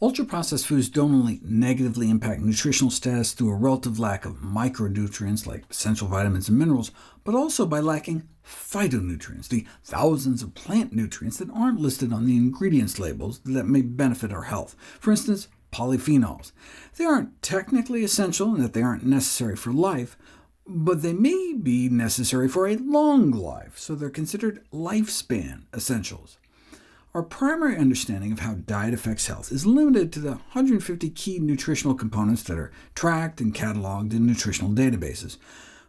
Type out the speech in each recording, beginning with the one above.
Ultra-processed foods don't only negatively impact nutritional status through a relative lack of micronutrients like essential vitamins and minerals, but also by lacking phytonutrients, the thousands of plant nutrients that aren't listed on the ingredients labels that may benefit our health. For instance, polyphenols. They aren't technically essential in that they aren't necessary for life, but they may be necessary for a long life, so they're considered lifespan essentials. Our primary understanding of how diet affects health is limited to the 150 key nutritional components that are tracked and cataloged in nutritional databases.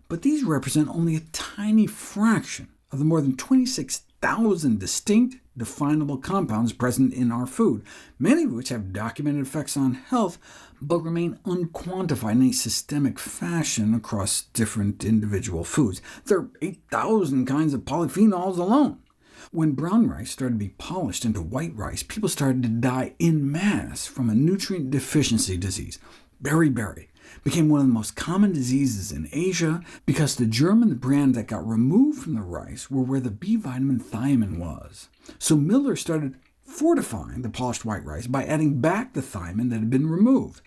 But these represent only a tiny fraction of the more than 26,000 distinct, definable compounds present in our food, many of which have documented effects on health, but remain unquantified in a systemic fashion across different individual foods. There are 8,000 kinds of polyphenols alone. When brown rice started to be polished into white rice, people started to die en masse from a nutrient deficiency disease. Beriberi became one of the most common diseases in Asia because the germ and the bran that got removed from the rice were where the B vitamin thiamine was. So Miller started fortifying the polished white rice by adding back the thiamine that had been removed.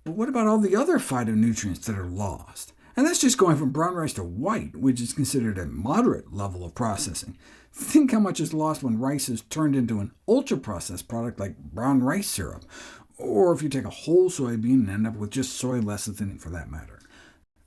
But what about all the other phytonutrients that are lost? And that's just going from brown rice to white, which is considered a moderate level of processing. Think how much is lost when rice is turned into an ultra-processed product like brown rice syrup, or if you take a whole soybean and end up with just soy lecithin for that matter.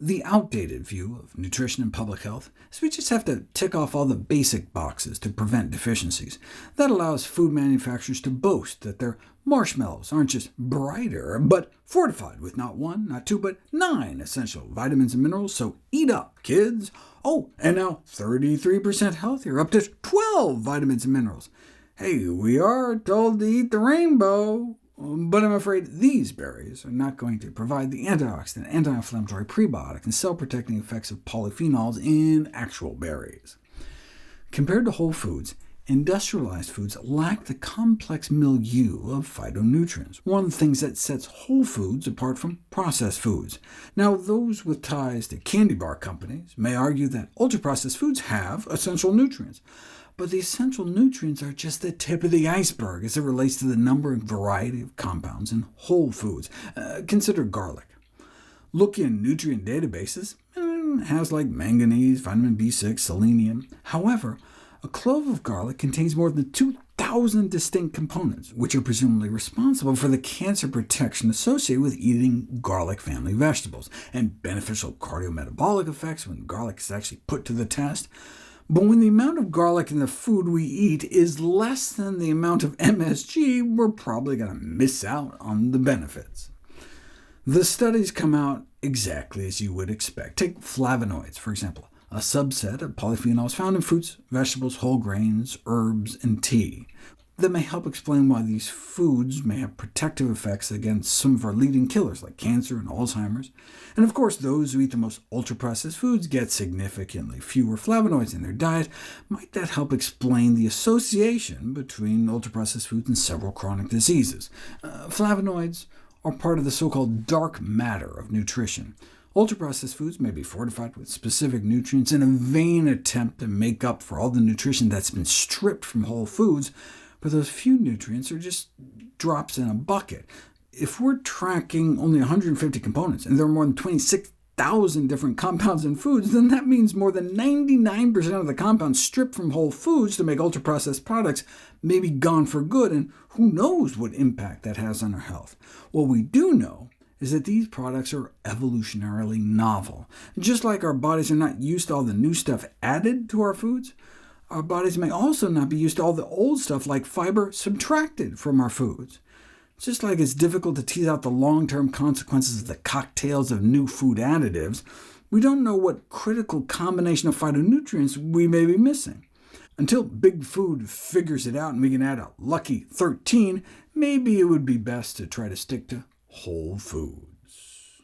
The outdated view of nutrition and public health is we just have to tick off all the basic boxes to prevent deficiencies. That allows food manufacturers to boast that their marshmallows aren't just brighter, but fortified with not 1, not 2, but 9 essential vitamins and minerals, so eat up, kids! Oh, and now 33% healthier, up to 12 vitamins and minerals. Hey, we are told to eat the rainbow, but I'm afraid these berries are not going to provide the antioxidant, anti-inflammatory, prebiotic, and cell-protecting effects of polyphenols in actual berries. Compared to whole foods, industrialized foods lack the complex milieu of phytonutrients, one of the things that sets whole foods apart from processed foods. Now, those with ties to candy bar companies may argue that ultra-processed foods have essential nutrients, but the essential nutrients are just the tip of the iceberg as it relates to the number and variety of compounds in whole foods. Consider garlic. Look in nutrient databases, it has like manganese, vitamin B6, selenium. However, a clove of garlic contains more than 2,000 distinct components, which are presumably responsible for the cancer protection associated with eating garlic family vegetables, and beneficial cardiometabolic effects when garlic is actually put to the test. But when the amount of garlic in the food we eat is less than the amount of MSG, we're probably going to miss out on the benefits. The studies come out exactly as you would expect. Take flavonoids, for example, a subset of polyphenols found in fruits, vegetables, whole grains, herbs, and tea. That may help explain why these foods may have protective effects against some of our leading killers, like cancer and Alzheimer's. And of course, those who eat the most ultra-processed foods get significantly fewer flavonoids in their diet. Might that help explain the association between ultra-processed foods and several chronic diseases? Flavonoids are part of the so-called dark matter of nutrition. Ultra-processed foods may be fortified with specific nutrients in a vain attempt to make up for all the nutrition that's been stripped from whole foods, but those few nutrients are just drops in a bucket. If we're tracking only 150 components, and there are more than 26,000 different compounds in foods, then that means more than 99% of the compounds stripped from whole foods to make ultra-processed products may be gone for good, and who knows what impact that has on our health. What we do know is that these products are evolutionarily novel. Just like our bodies are not used to all the new stuff added to our foods, our bodies may also not be used to all the old stuff like fiber subtracted from our foods. Just like it's difficult to tease out the long-term consequences of the cocktails of new food additives, we don't know what critical combination of phytonutrients we may be missing. Until Big Food figures it out and we can add a lucky 13, maybe it would be best to try to stick to whole foods.